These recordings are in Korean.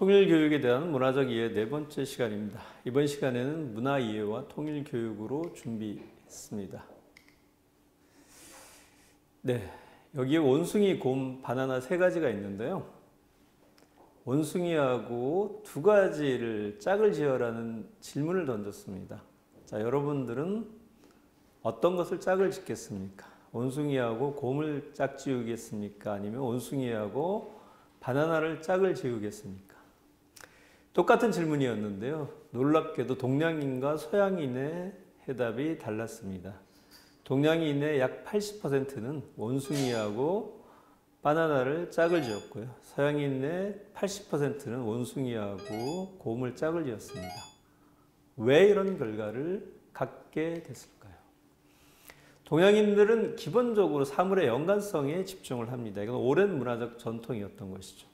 통일교육에 대한 문화적 이해 네 번째 시간입니다. 이번 시간에는 문화 이해와 통일교육으로 준비했습니다. 네, 여기에 원숭이, 곰, 바나나 세 가지가 있는데요. 원숭이하고 두 가지를 짝을 지어라는 질문을 던졌습니다. 자, 여러분들은 어떤 것을 짝을 짓겠습니까? 원숭이하고 곰을 짝 지우겠습니까? 아니면 원숭이하고 바나나를 짝을 지우겠습니까? 똑같은 질문이었는데요. 놀랍게도 동양인과 서양인의 해답이 달랐습니다. 동양인의 약 80%는 원숭이하고 바나나를 짝을 지었고요. 서양인의 80%는 원숭이하고 곰을 짝을 지었습니다. 왜 이런 결과를 갖게 됐을까요? 동양인들은 기본적으로 사물의 연관성에 집중을 합니다. 이건 오랜 문화적 전통이었던 것이죠.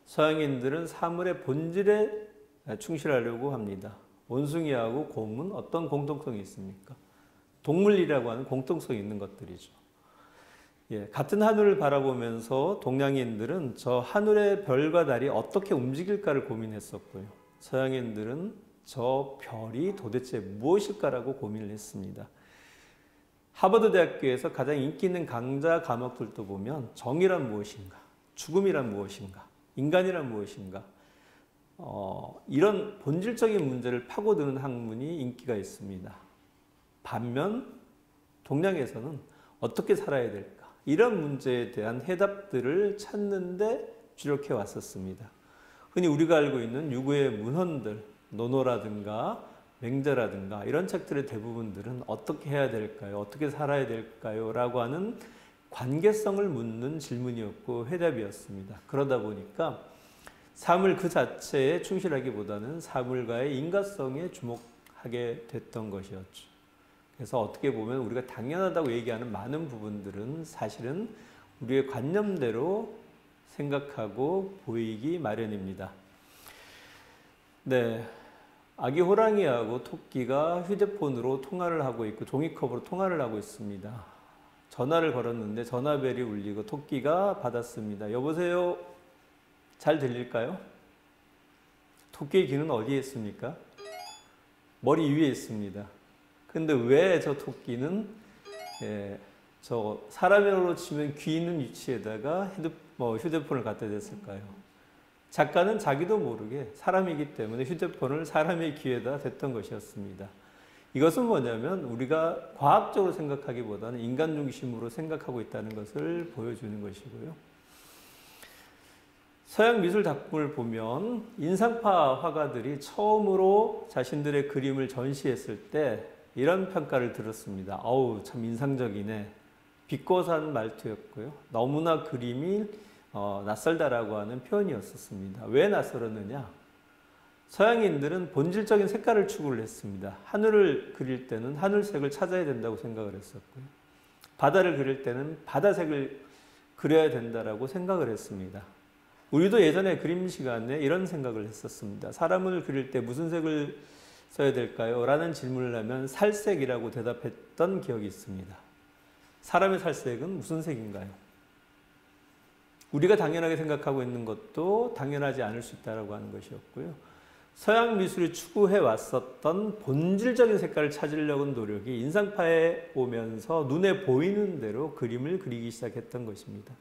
서양인들은 사물의 본질에 충실하려고 합니다. 원숭이하고 곰은 어떤 공통성이 있습니까? 동물이라고 하는 공통성이 있는 것들이죠. 같은 하늘을 바라보면서 동양인들은 저 하늘의 별과 달이 어떻게 움직일까를 고민했었고요. 서양인들은 저 별이 도대체 무엇일까라고 고민을 했습니다. 하버드 대학교에서 가장 인기 있는 강좌 과목들도 보면 정의란 무엇인가, 죽음이란 무엇인가, 인간이란 무엇인가, 이런 본질적인 문제를 파고드는 학문이 인기가 있습니다. 반면 동양에서는 어떻게 살아야 될까, 이런 문제에 대한 해답들을 찾는데 주력해 왔었습니다. 흔히 우리가 알고 있는 유구의 문헌들, 논어라든가 맹자라든가 이런 책들의 대부분들은 어떻게 해야 될까요? 어떻게 살아야 될까요? 라고 하는 관계성을 묻는 질문이었고 해답이었습니다. 그러다 보니까 사물 그 자체에 충실하기보다는 사물과의 인과성에 주목하게 됐던 것이었죠. 그래서 어떻게 보면 우리가 당연하다고 얘기하는 많은 부분들은 사실은 우리의 관념대로 생각하고 보이기 마련입니다. 네, 아기 호랑이하고 토끼가 휴대폰으로 통화를 하고 있고 종이컵으로 통화를 하고 있습니다. 전화를 걸었는데 전화벨이 울리고 토끼가 받았습니다. 여보세요? 잘 들릴까요? 토끼의 귀는 어디에 있습니까? 머리 위에 있습니다. 근데 왜 저 토끼는 저 사람으로 치면 귀 있는 위치에다가 휴대폰을 갖다 댔을까요? 작가는 자기도 모르게 사람이기 때문에 휴대폰을 사람의 귀에다 댔던 것이었습니다. 이것은 뭐냐면 우리가 과학적으로 생각하기보다는 인간 중심으로 생각하고 있다는 것을 보여주는 것이고요. 서양 미술 작품을 보면 인상파 화가들이 처음으로 자신들의 그림을 전시했을 때 이런 평가를 들었습니다. 어우, 참 인상적이네. 비꼬산 말투였고요. 너무나 그림이 낯설다라고 하는 표현이었습니다. 왜 낯설었느냐? 서양인들은 본질적인 색깔을 추구를 했습니다. 하늘을 그릴 때는 하늘색을 찾아야 된다고 생각을 했었고요. 바다를 그릴 때는 바다색을 그려야 된다라고 생각을 했습니다. 우리도 예전에 그림 시간에 이런 생각을 했었습니다. 사람을 그릴 때 무슨 색을 써야 될까요? 라는 질문을 하면 살색이라고 대답했던 기억이 있습니다. 사람의 살색은 무슨 색인가요? 우리가 당연하게 생각하고 있는 것도 당연하지 않을 수 있다고 하는 것이었고요. 서양 미술이 추구해 왔었던 본질적인 색깔을 찾으려고 하는 노력이 인상파에 오면서 눈에 보이는 대로 그림을 그리기 시작했던 것입니다.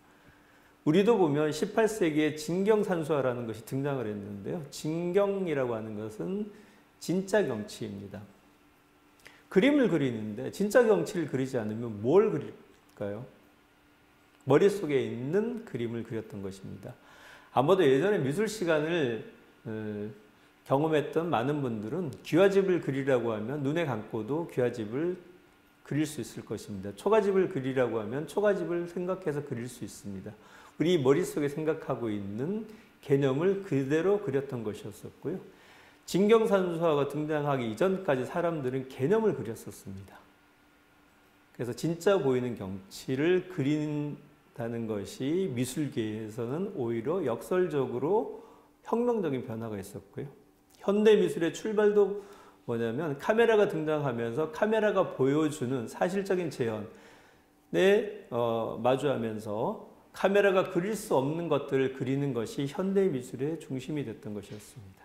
우리도 보면 18세기에 진경산수화라는 것이 등장을 했는데요. 진경이라고 하는 것은 진짜 경치입니다. 그림을 그리는데 진짜 경치를 그리지 않으면 뭘 그릴까요? 머릿속에 있는 그림을 그렸던 것입니다. 아마도 예전에 미술 시간을 경험했던 많은 분들은 귀화집을 그리라고 하면 눈에 감고도 귀화집을 그릴 수 있을 것입니다. 초가집을 그리라고 하면 초가집을 생각해서 그릴 수 있습니다. 우리 머릿속에 생각하고 있는 개념을 그대로 그렸던 것이었었고요. 진경산수화가 등장하기 이전까지 사람들은 개념을 그렸었습니다. 그래서 진짜 보이는 경치를 그린다는 것이 미술계에서는 오히려 역설적으로 혁명적인 변화가 있었고요. 현대 미술의 출발도 뭐냐면 카메라가 등장하면서 카메라가 보여주는 사실적인 재현에 마주하면서 카메라가 그릴 수 없는 것들을 그리는 것이 현대 미술의 중심이 됐던 것이었습니다.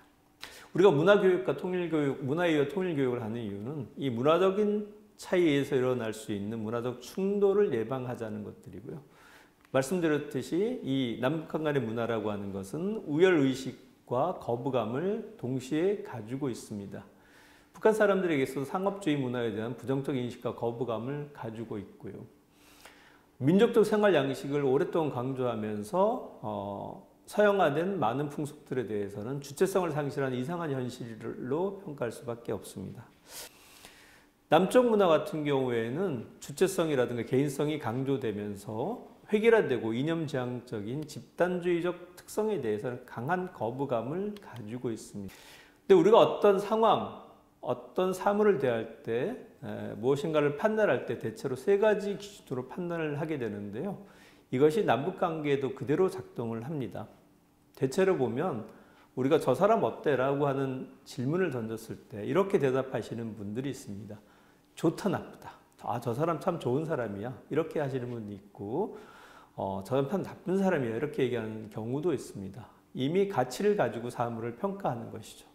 우리가 문화교육과 통일교육, 문화이와 통일교육을 하는 이유는 이 문화적인 차이에서 일어날 수 있는 문화적 충돌을 예방하자는 것들이고요. 말씀드렸듯이 이 남북한 간의 문화라고 하는 것은 우열의식과 거부감을 동시에 가지고 있습니다. 북한 사람들에게서 상업주의 문화에 대한 부정적 인식과 거부감을 가지고 있고요. 민족적 생활 양식을 오랫동안 강조하면서 서양화된 많은 풍속들에 대해서는 주체성을 상실하는 이상한 현실로 평가할 수밖에 없습니다. 남쪽 문화 같은 경우에는 주체성이라든가 개인성이 강조되면서 획일화되고 이념지향적인 집단주의적 특성에 대해서는 강한 거부감을 가지고 있습니다. 근데 우리가 어떤 상황, 어떤 사물을 대할 때 무엇인가를 판단할 때 대체로 세 가지 기준으로 판단을 하게 되는데요. 이것이 남북관계에도 그대로 작동을 합니다. 대체로 보면 우리가 저 사람 어때? 라고 하는 질문을 던졌을 때 이렇게 대답하시는 분들이 있습니다. 좋다 나쁘다. 아, 저 사람 참 좋은 사람이야. 이렇게 하시는 분도 있고 저 사람 참 나쁜 사람이야. 이렇게 얘기하는 경우도 있습니다. 이미 가치를 가지고 사물을 평가하는 것이죠.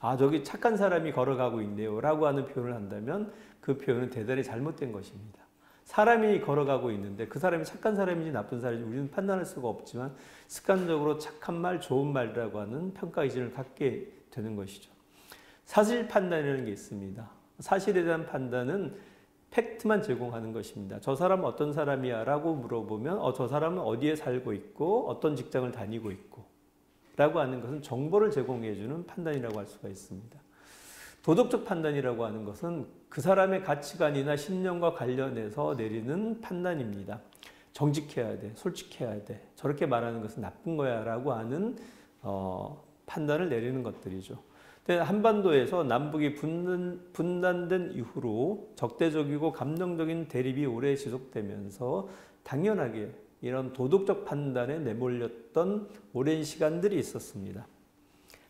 아, 저기 착한 사람이 걸어가고 있네요. 라고 하는 표현을 한다면 그 표현은 대단히 잘못된 것입니다. 사람이 걸어가고 있는데 그 사람이 착한 사람인지 나쁜 사람인지 우리는 판단할 수가 없지만 습관적으로 착한 말, 좋은 말이라고 하는 평가 기준을 갖게 되는 것이죠. 사실 판단이라는 게 있습니다. 사실에 대한 판단은 팩트만 제공하는 것입니다. 저 사람은 어떤 사람이야? 라고 물어보면 저 사람은 어디에 살고 있고 어떤 직장을 다니고 있고 라고 하는 것은 정보를 제공해주는 판단이라고 할 수가 있습니다. 도덕적 판단이라고 하는 것은 그 사람의 가치관이나 신념과 관련해서 내리는 판단입니다. 정직해야 돼, 솔직해야 돼, 저렇게 말하는 것은 나쁜 거야 라고 하는 판단을 내리는 것들이죠. 근데 한반도에서 남북이 분단된 이후로 적대적이고 감정적인 대립이 오래 지속되면서 당연하게 이런 도덕적 판단에 내몰렸던 오랜 시간들이 있었습니다.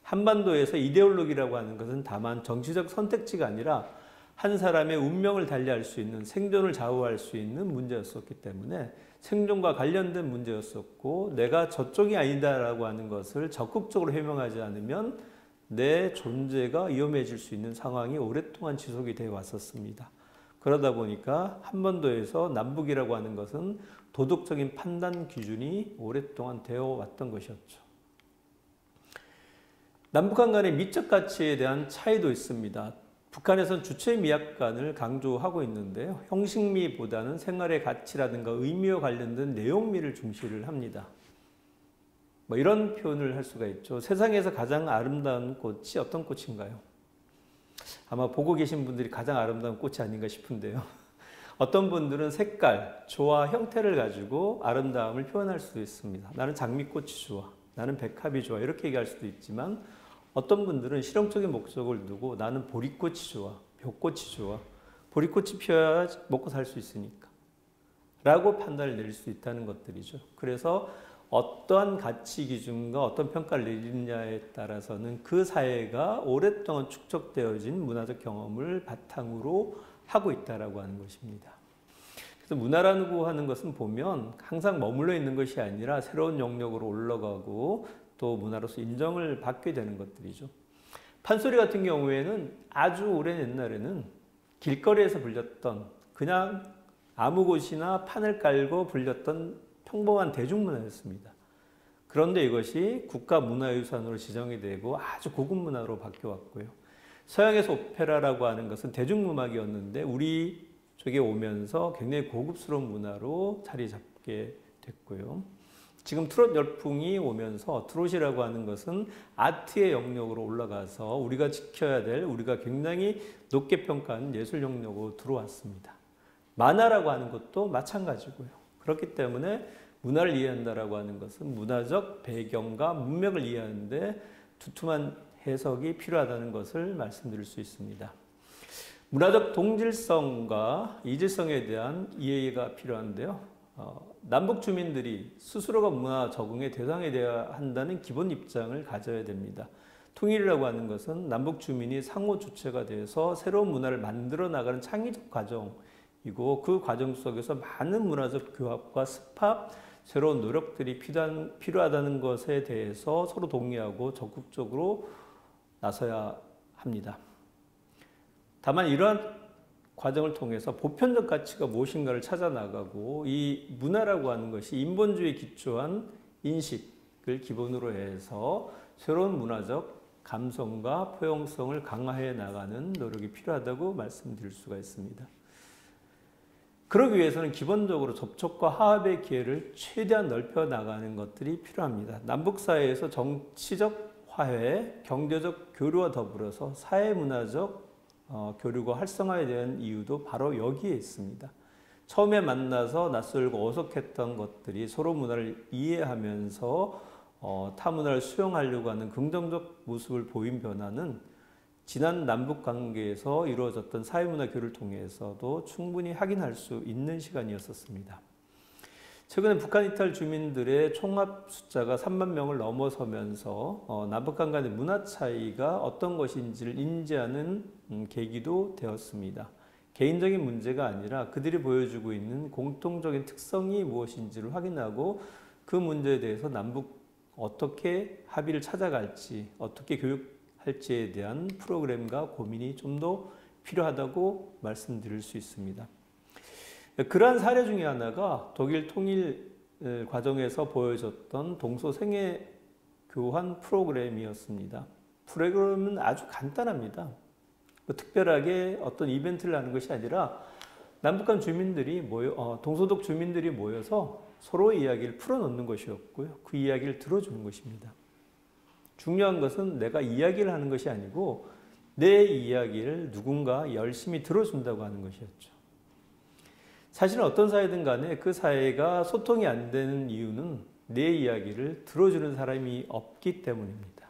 한반도에서 이데올로기라고 하는 것은 다만 정치적 선택지가 아니라 한 사람의 운명을 달리할 수 있는, 생존을 좌우할 수 있는 문제였었기 때문에 생존과 관련된 문제였었고 내가 저쪽이 아니다라고 하는 것을 적극적으로 해명하지 않으면 내 존재가 위험해질 수 있는 상황이 오랫동안 지속이 되어 왔었습니다. 그러다 보니까 한반도에서 남북이라고 하는 것은 도덕적인 판단 기준이 오랫동안 되어 왔던 것이었죠. 남북한 간의 미적 가치에 대한 차이도 있습니다. 북한에서는 주체 미학관을 강조하고 있는데요. 형식미보다는 생활의 가치라든가 의미와 관련된 내용미를 중시를 합니다. 뭐 이런 표현을 할 수가 있죠. 세상에서 가장 아름다운 꽃이 어떤 꽃인가요? 아마 보고 계신 분들이 가장 아름다운 꽃이 아닌가 싶은데요. 어떤 분들은 색깔, 조화, 형태를 가지고 아름다움을 표현할 수도 있습니다. 나는 장미꽃이 좋아, 나는 백합이 좋아 이렇게 얘기할 수도 있지만 어떤 분들은 실용적인 목적을 두고 나는 보리꽃이 좋아, 벽꽃이 좋아, 보리꽃이 피어야 먹고 살 수 있으니까 라고 판단을 내릴 수 있다는 것들이죠. 그래서 어떠한 가치 기준과 어떤 평가를 내리느냐에 따라서는 그 사회가 오랫동안 축적되어진 문화적 경험을 바탕으로 하고 있다라고 하는 것입니다. 그래서 문화라고 하는 것은 보면 항상 머물러 있는 것이 아니라 새로운 영역으로 올라가고 또 문화로서 인정을 받게 되는 것들이죠. 판소리 같은 경우에는 아주 오랜 옛날에는 길거리에서 불렸던 그냥 아무 곳이나 판을 깔고 불렸던 평범한 대중문화였습니다. 그런데 이것이 국가문화유산으로 지정이 되고 아주 고급 문화로 바뀌어왔고요. 서양에서 오페라라고 하는 것은 대중음악이었는데 우리 쪽에 오면서 굉장히 고급스러운 문화로 자리 잡게 됐고요. 지금 트롯 열풍이 오면서 트롯이라고 하는 것은 아트의 영역으로 올라가서 우리가 지켜야 될, 우리가 굉장히 높게 평가하는 예술 영역으로 들어왔습니다. 만화라고 하는 것도 마찬가지고요. 그렇기 때문에 문화를 이해한다라고 하는 것은 문화적 배경과 문맥을 이해하는데 두툼한 해석이 필요하다는 것을 말씀드릴 수 있습니다. 문화적 동질성과 이질성에 대한 이해가 필요한데요. 남북 주민들이 스스로가 문화 적응의 대상이 되어야 한다는 기본 입장을 가져야 됩니다. 통일이라고 하는 것은 남북 주민이 상호 주체가 돼서 새로운 문화를 만들어 나가는 창의적 과정이 이고 그 과정 속에서 많은 문화적 교합과 습합, 새로운 노력들이 필요하다는 것에 대해서 서로 동의하고 적극적으로 나서야 합니다. 다만 이러한 과정을 통해서 보편적 가치가 무엇인가를 찾아 나가고 이 문화라고 하는 것이 인본주의에 기초한 인식을 기본으로 해서 새로운 문화적 감성과 포용성을 강화해 나가는 노력이 필요하다고 말씀드릴 수가 있습니다. 그러기 위해서는 기본적으로 접촉과 화합의 기회를 최대한 넓혀 나가는 것들이 필요합니다. 남북 사회에서 정치적 화해, 경제적 교류와 더불어서 사회문화적 교류가 활성화에 대한 이유도 바로 여기에 있습니다. 처음에 만나서 낯설고 어색했던 것들이 서로 문화를 이해하면서 타 문화를 수용하려고 하는 긍정적 모습을 보인 변화는 지난 남북 관계에서 이루어졌던 사회문화 교류를 통해서도 충분히 확인할 수 있는 시간이었습니다. 최근에 북한 이탈 주민들의 총합 숫자가 3만 명을 넘어서면서 남북한 간의 문화 차이가 어떤 것인지를 인지하는 계기도 되었습니다. 개인적인 문제가 아니라 그들이 보여주고 있는 공통적인 특성이 무엇인지를 확인하고 그 문제에 대해서 남북 어떻게 합의를 찾아갈지, 어떻게 교육할지에 대한 프로그램과 고민이 좀 더 필요하다고 말씀드릴 수 있습니다. 그러한 사례 중에 하나가 독일 통일 과정에서 보여줬던 동서생애 교환 프로그램이었습니다. 프로그램은 아주 간단합니다. 특별하게 어떤 이벤트를 하는 것이 아니라 남북한 주민들이 동서독 주민들이 모여서 서로의 이야기를 풀어놓는 것이었고요. 그 이야기를 들어주는 것입니다. 중요한 것은 내가 이야기를 하는 것이 아니고 내 이야기를 누군가 열심히 들어준다고 하는 것이었죠. 사실은 어떤 사회든 간에 그 사회가 소통이 안 되는 이유는 내 이야기를 들어주는 사람이 없기 때문입니다.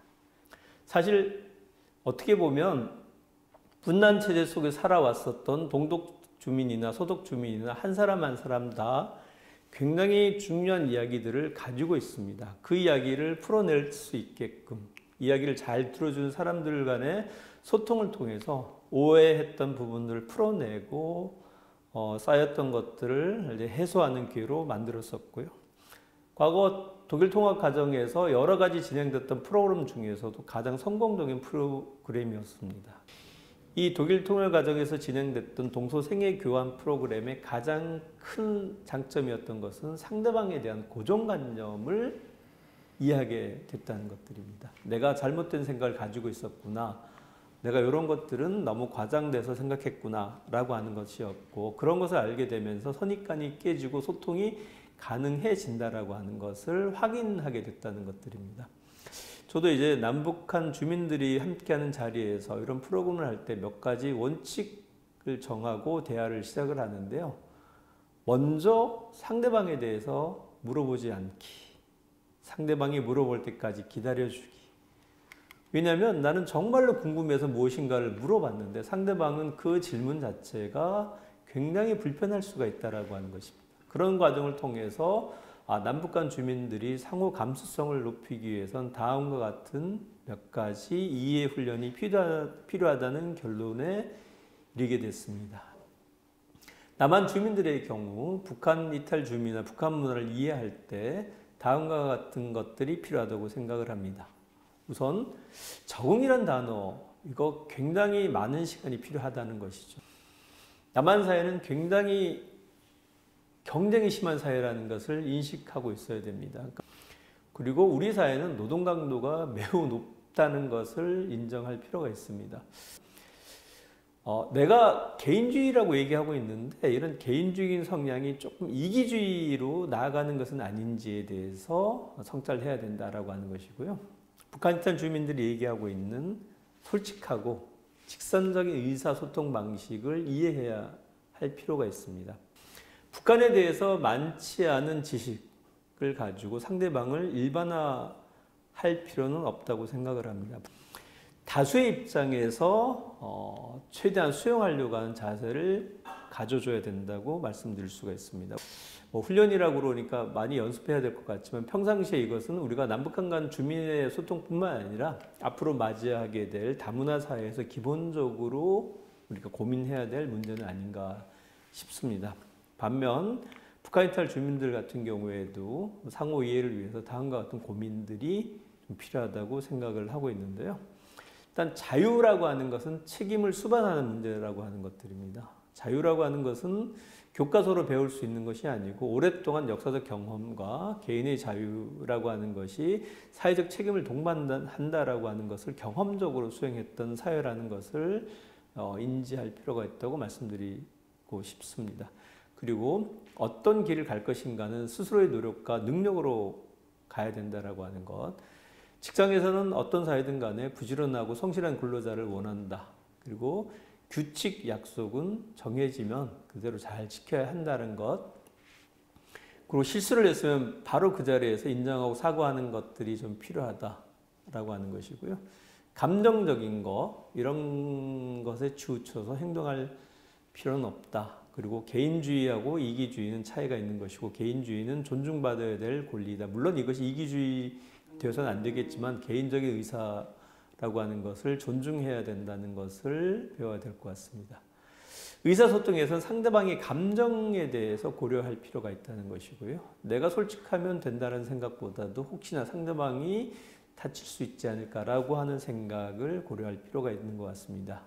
사실 어떻게 보면 분단 체제 속에 살아왔었던 동독 주민이나 서독 주민이나 한 사람 한 사람 다 굉장히 중요한 이야기들을 가지고 있습니다. 그 이야기를 풀어낼 수 있게끔 이야기를 잘 들어주는 사람들 간의 소통을 통해서 오해했던 부분들을 풀어내고 쌓였던 것들을 이제 해소하는 기회로 만들었었고요. 과거 독일 통합 과정에서 여러 가지 진행됐던 프로그램 중에서도 가장 성공적인 프로그램이었습니다. 이 독일 통일 과정에서 진행됐던 동서생애 교환 프로그램의 가장 큰 장점이었던 것은 상대방에 대한 고정관념을 이해하게 됐다는 것들입니다. 내가 잘못된 생각을 가지고 있었구나. 내가 이런 것들은 너무 과장돼서 생각했구나 라고 하는 것이었고 그런 것을 알게 되면서 선입관이 깨지고 소통이 가능해진다라고 하는 것을 확인하게 됐다는 것들입니다. 저도 이제 남북한 주민들이 함께하는 자리에서 이런 프로그램을 할 때 몇 가지 원칙을 정하고 대화를 시작을 하는데요. 먼저 상대방에 대해서 물어보지 않기. 상대방이 물어볼 때까지 기다려주기. 왜냐하면 나는 정말로 궁금해서 무엇인가를 물어봤는데 상대방은 그 질문 자체가 굉장히 불편할 수가 있다고 하는 것입니다. 그런 과정을 통해서 남북한 주민들이 상호 감수성을 높이기 위해선 다음과 같은 몇 가지 이해 훈련이 필요하다는 결론에 이르게 됐습니다. 남한 주민들의 경우 북한 이탈 주민이나 북한 문화를 이해할 때 다음과 같은 것들이 필요하다고 생각을 합니다. 우선 적응이란 단어, 이거 굉장히 많은 시간이 필요하다는 것이죠. 남한 사회는 굉장히 경쟁이 심한 사회라는 것을 인식하고 있어야 됩니다. 그리고 우리 사회는 노동 강도가 매우 높다는 것을 인정할 필요가 있습니다. 내가 개인주의라고 얘기하고 있는데 이런 개인주의적인 성향이 조금 이기주의로 나아가는 것은 아닌지에 대해서 성찰을 해야 된다라고 하는 것이고요. 북한 이탈 주민들이 얘기하고 있는 솔직하고 직선적인 의사소통 방식을 이해해야 할 필요가 있습니다. 북한에 대해서 많지 않은 지식을 가지고 상대방을 일반화할 필요는 없다고 생각을 합니다. 다수의 입장에서 최대한 수용하려고 하는 자세를 가져줘야 된다고 말씀드릴 수가 있습니다. 훈련이라고 그러니까 많이 연습해야 될 것 같지만 평상시에 이것은 우리가 남북한 간 주민의 소통뿐만 아니라 앞으로 맞이하게 될 다문화 사회에서 기본적으로 우리가 고민해야 될 문제는 아닌가 싶습니다. 반면 북한 이탈 주민들 같은 경우에도 상호 이해를 위해서 다음과 같은 고민들이 좀 필요하다고 생각을 하고 있는데요. 일단 자유라고 하는 것은 책임을 수반하는 문제라고 하는 것들입니다. 자유라고 하는 것은 교과서로 배울 수 있는 것이 아니고 오랫동안 역사적 경험과 개인의 자유라고 하는 것이 사회적 책임을 동반한다라고 하는 것을 경험적으로 수행했던 사회라는 것을 인지할 필요가 있다고 말씀드리고 싶습니다. 그리고 어떤 길을 갈 것인가는 스스로의 노력과 능력으로 가야 된다라고 하는 것. 직장에서는 어떤 사회든 간에 부지런하고 성실한 근로자를 원한다. 그리고 규칙, 약속은 정해지면 그대로 잘 지켜야 한다는 것. 그리고 실수를 했으면 바로 그 자리에서 인정하고 사과하는 것들이 좀 필요하다라고 하는 것이고요. 감정적인 거, 이런 것에 치우쳐서 행동할 필요는 없다. 그리고 개인주의하고 이기주의는 차이가 있는 것이고 개인주의는 존중받아야 될 권리다. 물론 이것이 이기주의 되어서는 안 되겠지만 개인적인 의사라고 하는 것을 존중해야 된다는 것을 배워야 될 것 같습니다. 의사소통에서는 상대방의 감정에 대해서 고려할 필요가 있다는 것이고요. 내가 솔직하면 된다는 생각보다도 혹시나 상대방이 다칠 수 있지 않을까라고 하는 생각을 고려할 필요가 있는 것 같습니다.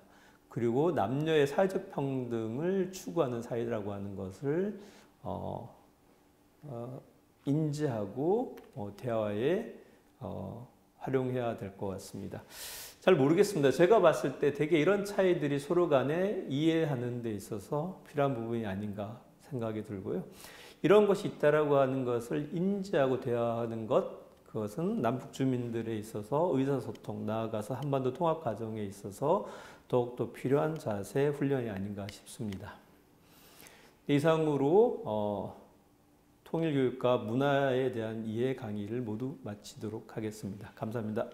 그리고 남녀의 사회적 평등을 추구하는 사회라고 하는 것을 인지하고 대화에 활용해야 될 것 같습니다. 잘 모르겠습니다. 제가 봤을 때 되게 이런 차이들이 서로 간에 이해하는 데 있어서 필요한 부분이 아닌가 생각이 들고요. 이런 것이 있다라고 하는 것을 인지하고 대화하는 것, 그것은 남북 주민들에 있어서 의사소통, 나아가서 한반도 통합 과정에 있어서 더욱더 필요한 자세, 훈련이 아닌가 싶습니다. 이상으로 통일교육과 문화에 대한 이해 강의를 모두 마치도록 하겠습니다. 감사합니다.